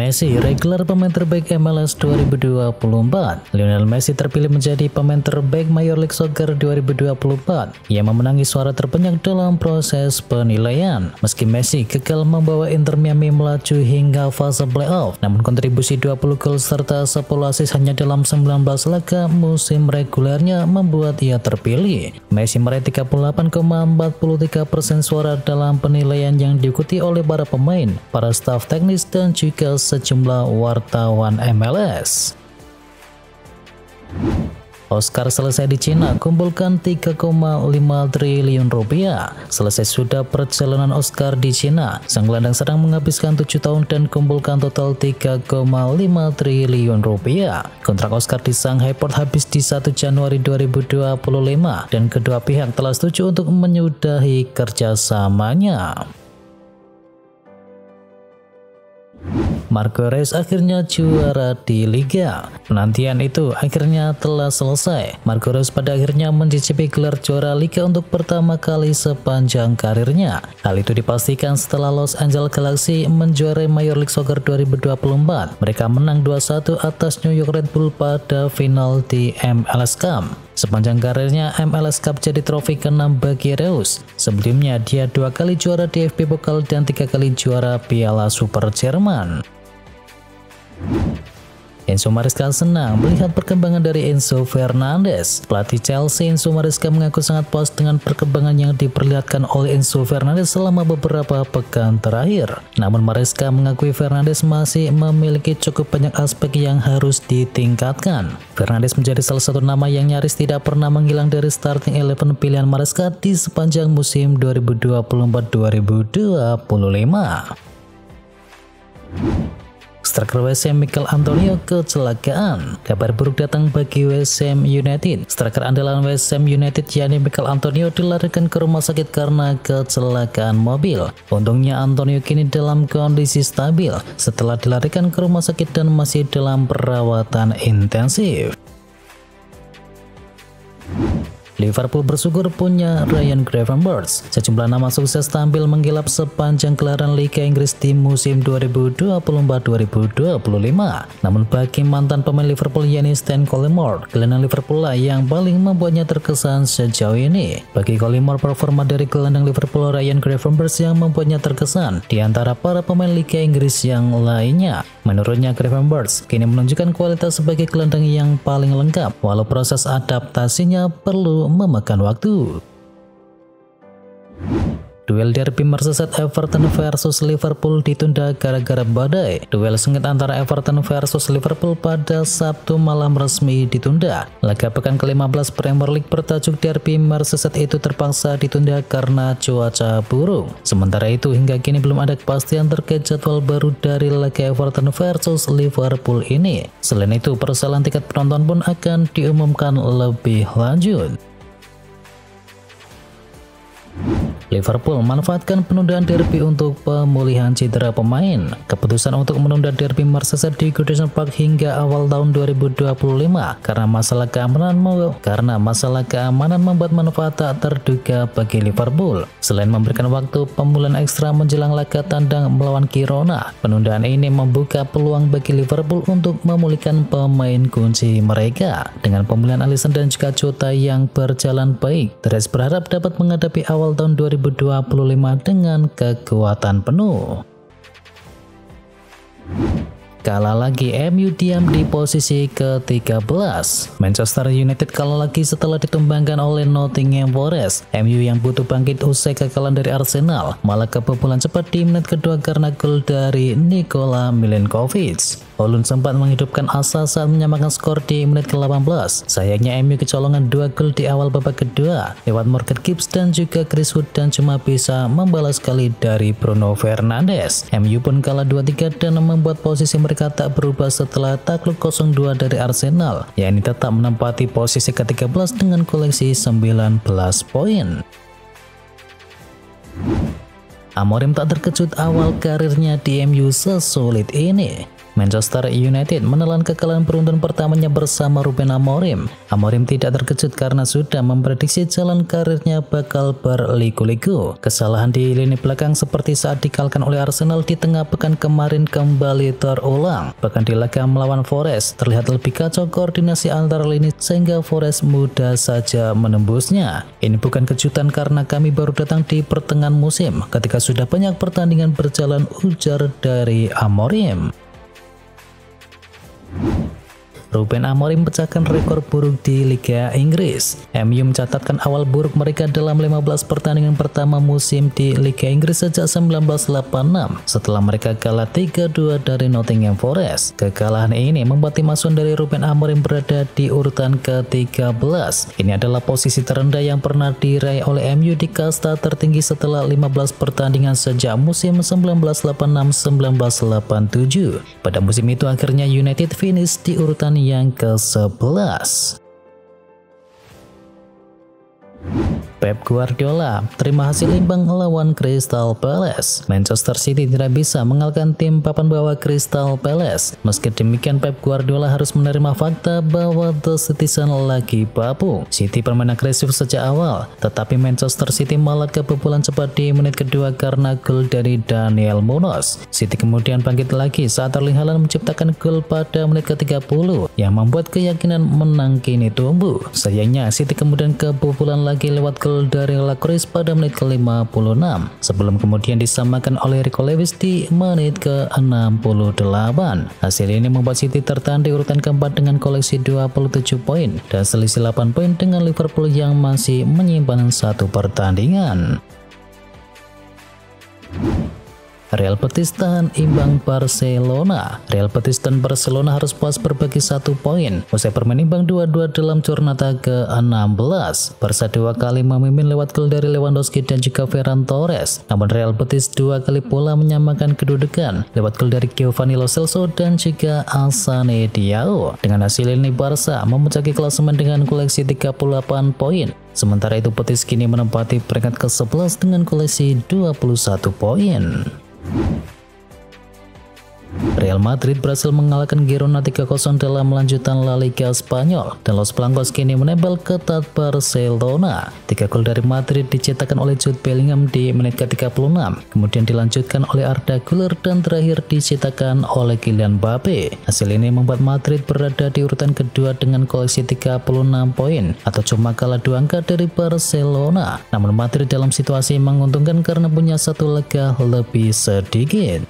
Messi regular pemain terbaik MLS 2024. Lionel Messi terpilih menjadi pemain terbaik Major League Soccer 2024. Ia memenangi suara terbanyak dalam proses penilaian. Meski Messi gagal membawa Inter Miami melaju hingga fase playoff, namun kontribusi 20 gol serta 10 assist hanya dalam 19 laga musim regulernya membuat ia terpilih. Messi meraih 38,43% suara dalam penilaian yang diikuti oleh para pemain, para staf teknis dan juga sejumlah wartawan MLS. Oscar selesai di Cina, kumpulkan 3,5 triliun rupiah. Selesai sudah perjalanan Oscar di Cina. Sang gelandang sedang menghabiskan 7 tahun dan kumpulkan total 3,5 triliun rupiah. Kontrak Oscar di Shanghai Port habis di 1 Januari 2025 dan kedua pihak telah setuju untuk menyudahi kerjasamanya. Marco Reus akhirnya juara di Liga. Penantian itu akhirnya telah selesai. Marco Reus pada akhirnya mencicipi gelar juara Liga untuk pertama kali sepanjang karirnya. Hal itu dipastikan setelah Los Angeles Galaxy menjuarai Major League Soccer 2024. Mereka menang 2-1 atas New York Red Bull pada final di MLS Cup. Sepanjang karirnya, MLS Cup jadi trofi ke-6 bagi Reus. Sebelumnya, dia 2 kali juara DFB Pokal dan 3 kali juara Piala Super Jerman. Enzo Maresca senang melihat perkembangan dari Enzo Fernandez. Pelatih Chelsea Enzo Maresca mengaku sangat puas dengan perkembangan yang diperlihatkan oleh Enzo Fernandez selama beberapa pekan terakhir. Namun Maresca mengakui Fernandez masih memiliki cukup banyak aspek yang harus ditingkatkan. Fernandez menjadi salah satu nama yang nyaris tidak pernah menghilang dari starting 11 pilihan Maresca di sepanjang musim 2024-2025. Striker West Ham Michail Antonio kecelakaan. Kabar buruk datang bagi West Ham United. Striker andalan West Ham United yakni Michail Antonio dilarikan ke rumah sakit karena kecelakaan mobil. Untungnya Antonio kini dalam kondisi stabil setelah dilarikan ke rumah sakit dan masih dalam perawatan intensif. Liverpool bersyukur punya Ryan Gravenberch. Sejumlah nama sukses tampil menggilap sepanjang gelaran Liga Inggris di musim 2024-2025. Namun bagi mantan pemain Liverpool yakni Stan Collymore, gelandang Liverpool lah yang paling membuatnya terkesan sejauh ini. Bagi Collymore, performa dari gelandang Liverpool Ryan Gravenberch yang membuatnya terkesan di antara para pemain Liga Inggris yang lainnya. Menurutnya, Gravenberch kini menunjukkan kualitas sebagai gelandang yang paling lengkap, walau proses adaptasinya perlu memakan waktu. Duel derby Merseyside Everton versus Liverpool ditunda gara-gara badai. Duel sengit antara Everton versus Liverpool pada Sabtu malam resmi ditunda. Laga pekan ke-15 Premier League bertajuk derby Merseyside itu terpaksa ditunda karena cuaca buruk. Sementara itu hingga kini belum ada kepastian terkait jadwal baru dari laga Everton versus Liverpool ini. Selain itu, persalinan tiket penonton pun akan diumumkan lebih lanjut. Liverpool manfaatkan penundaan derby untuk pemulihan cedera pemain. Keputusan untuk menunda derby Merseyside di Goodison Park hingga awal tahun 2025 karena masalah keamanan membuat manfaat tak terduga bagi Liverpool. Selain memberikan waktu pemulihan ekstra menjelang laga tandang melawan Girona, penundaan ini membuka peluang bagi Liverpool untuk memulihkan pemain kunci mereka. Dengan pemulihan Alisson dan juga Jota yang berjalan baik, Tres berharap dapat menghadapi awal tahun 2025 dengan kekuatan penuh. Kalah lagi, MU diam di posisi ke-13. Manchester United kalah lagi setelah ditumbangkan oleh Nottingham Forest. MU yang butuh bangkit usai kekalahan dari Arsenal malah kebobolan cepat di menit kedua karena gol dari Nikola Milenkovic. Holund sempat menghidupkan asa saat menyamakan skor di menit ke-18. Sayangnya MU kecolongan 2 gol di awal babak kedua lewat Morgan Gibbs dan juga Chris Wood dan cuma bisa membalas kali dari Bruno Fernandes. MU pun kalah 2-3 dan membuat posisi mereka tak berubah setelah takluk 0-2 dari Arsenal, yakni tetap menempati posisi ke-13 dengan koleksi 19 poin. Amorim tak terkejut awal karirnya di MU sesulit ini. Manchester United menelan kekalahan beruntun pertamanya bersama Ruben Amorim. Amorim tidak terkejut karena sudah memprediksi jalan karirnya bakal berliku-liku. Kesalahan di lini belakang seperti saat dikalahkan oleh Arsenal di tengah pekan kemarin kembali terulang. Bahkan di laga melawan Forest terlihat lebih kacau koordinasi antar lini sehingga Forest mudah saja menembusnya. Ini bukan kejutan karena kami baru datang di pertengahan musim ketika sudah banyak pertandingan berjalan, ujar dari Amorim. Ruben Amorim pecahkan rekor buruk di Liga Inggris. MU mencatatkan awal buruk mereka dalam 15 pertandingan pertama musim di Liga Inggris sejak 1986 setelah mereka kalah 3-2 dari Nottingham Forest. Kekalahan ini membuat tim asuhan dari Ruben Amorim berada di urutan ke-13. Ini adalah posisi terendah yang pernah diraih oleh MU di kasta tertinggi setelah 15 pertandingan sejak musim 1986-1987. Pada musim itu akhirnya United finish di urutan yang ke-11. Pep Guardiola terima hasil imbang lawan Crystal Palace. Manchester City tidak bisa mengalahkan tim papan bawah Crystal Palace. Meski demikian, Pep Guardiola harus menerima fakta bahwa The Citizen lagi babu. City bermain agresif sejak awal, tetapi Manchester City malah kebobolan cepat di menit kedua karena gol dari Daniel Munoz. City kemudian bangkit lagi saat Erling Haaland menciptakan gol pada menit ke-30 yang membuat keyakinan menang kini tumbuh. Sayangnya City kemudian kebobolan lagi lewat gol dari Lakris pada menit ke-56 sebelum kemudian disamakan oleh Rico Lewis di menit ke-68. Hasil ini membuat City tertahan di urutan keempat dengan koleksi 27 poin dan selisih 8 poin dengan Liverpool yang masih menyimpan satu pertandingan. Real Betis tahan imbang Barcelona. Real Betis dan Barcelona harus puas berbagi 1 poin usai bermain imbang 2-2 dalam Jornada ke-16. Barca 2 kali memimpin lewat gol dari Lewandowski dan juga Ferran Torres. Namun Real Betis 2 kali pula menyamakan kedudukan lewat gol dari Giovanni Lo Celso dan juga Assane Diao. Dengan hasil ini Barca memuncaki klasemen dengan koleksi 38 poin. Sementara itu Betis kini menempati peringkat ke-11 dengan koleksi 21 poin. Real Madrid berhasil mengalahkan Girona 3-0 dalam lanjutan La Liga Spanyol dan Los Blancos kini menempel ketat Barcelona. 3 gol dari Madrid dicetakkan oleh Jude Bellingham di menit ke-36, kemudian dilanjutkan oleh Arda Güler dan terakhir dicetakkan oleh Kylian Mbappe. Hasil ini membuat Madrid berada di urutan kedua dengan koleksi 36 poin atau cuma kalah 2 angka dari Barcelona. Namun Madrid dalam situasi menguntungkan karena punya 1 laga lebih sedikit.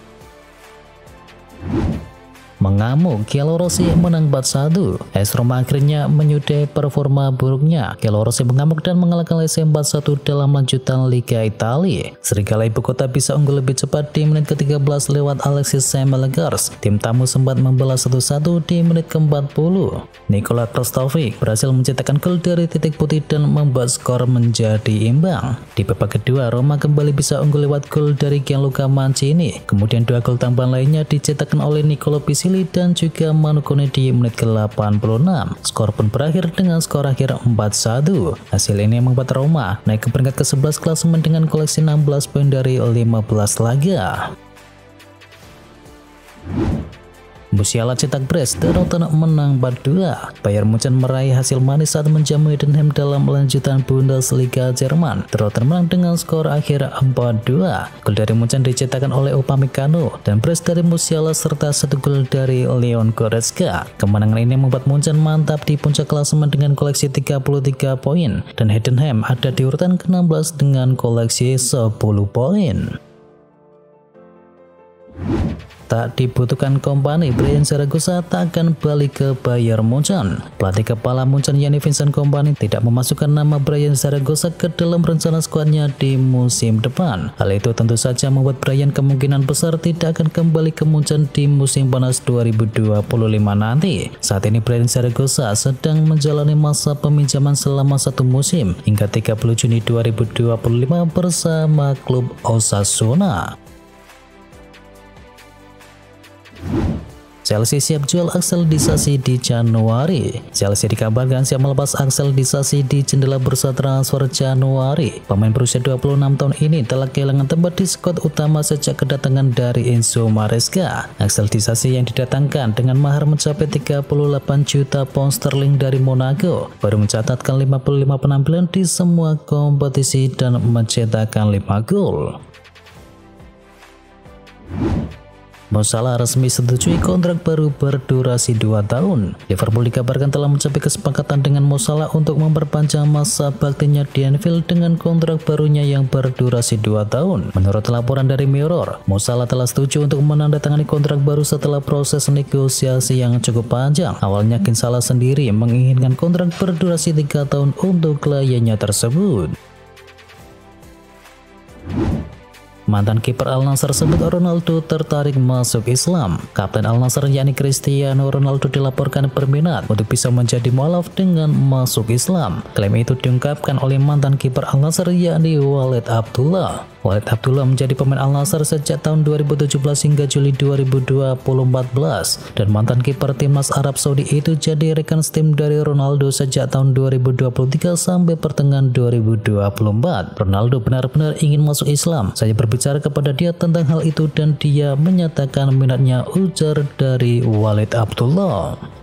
Mengamuk, Giallo Rossi menang 4-1. AS Roma akhirnya menyudahi performa buruknya. Giallo Rossi mengamuk dan mengalahkan Lecce 4-1 dalam lanjutan Liga Italia. Serigala ibu kota bisa unggul lebih cepat di menit ke-13 lewat Alexis Saint-Maximin. Tim tamu sempat membalas 1-1 di menit ke-40. Nikola Krstovic berhasil mencetakkan gol dari titik putih dan membuat skor menjadi imbang. Di babak kedua, Roma kembali bisa unggul lewat gol dari Gianluca Mancini. Kemudian 2 gol tambahan lainnya dicetakkan oleh Nicolo Pisilli dan juga Manu Kone di menit ke-86. Skor pun berakhir dengan skor akhir 4-1. Hasil ini membuat Roma naik ke peringkat ke-11 klasemen dengan koleksi 16 poin dari 15 laga. Musiala cetak brace, Dortmund menang 4-2. Bayern Munchen meraih hasil manis saat menjamu Heidenheim dalam lanjutan Bundesliga Jerman. Dortmund menang dengan skor akhir 4-2. Gol dari Munchen dicetakkan oleh Upamecano dan brace dari Musiala serta 1 gol dari Leon Goretzka. Kemenangan ini membuat Munchen mantap di puncak klasemen dengan koleksi 33 poin dan Heidenheim ada di urutan ke-16 dengan koleksi 10 poin. Tak dibutuhkan Kompany, Brian Zaragoza tak akan balik ke Bayern Munchen. Pelatih kepala Munchen Yanni Vincent Kompany tidak memasukkan nama Brian Zaragoza ke dalam rencana skuadnya di musim depan. Hal itu tentu saja membuat Brian kemungkinan besar tidak akan kembali ke Munchen di musim panas 2025 nanti. Saat ini Brian Zaragoza sedang menjalani masa peminjaman selama 1 musim hingga 30 Juni 2025 bersama klub Osasuna. Chelsea siap jual Axel Disasi di Januari. Chelsea dikabarkan siap melepas Axel Disasi di jendela bursa transfer Januari. Pemain berusia 26 tahun ini telah kehilangan tempat di skuad utama sejak kedatangan dari Enzo Maresca. Axel Disasi yang didatangkan dengan mahar mencapai 38 juta pound sterling dari Monaco baru mencatatkan 55 penampilan di semua kompetisi dan mencetakkan 5 gol. Mo Salah resmi setujui kontrak baru berdurasi 2 tahun. Liverpool dikabarkan telah mencapai kesepakatan dengan Mo Salah untuk memperpanjang masa baktinya di Anfield dengan kontrak barunya yang berdurasi 2 tahun. Menurut laporan dari Mirror, Mo Salah telah setuju untuk menandatangani kontrak baru setelah proses negosiasi yang cukup panjang. Awalnya Salah sendiri menginginkan kontrak berdurasi 3 tahun untuk kliennya tersebut. Mantan kiper Al Nassr sebut Ronaldo tertarik masuk Islam. Kapten Al Nassr yakni Cristiano Ronaldo dilaporkan berminat untuk bisa menjadi mualaf dengan masuk Islam. Klaim itu diungkapkan oleh mantan kiper Al Nassr yakni Walid Abdullah. Walid Abdullah menjadi pemain Al Nassr sejak tahun 2017 hingga Juli 2014 dan mantan kiper timnas Arab Saudi itu jadi rekan tim dari Ronaldo sejak tahun 2023 sampai pertengahan 2024. Ronaldo benar-benar ingin masuk Islam. Saya berbicara kepada dia tentang hal itu dan dia menyatakan minatnya, ujar dari Walid Abdullah.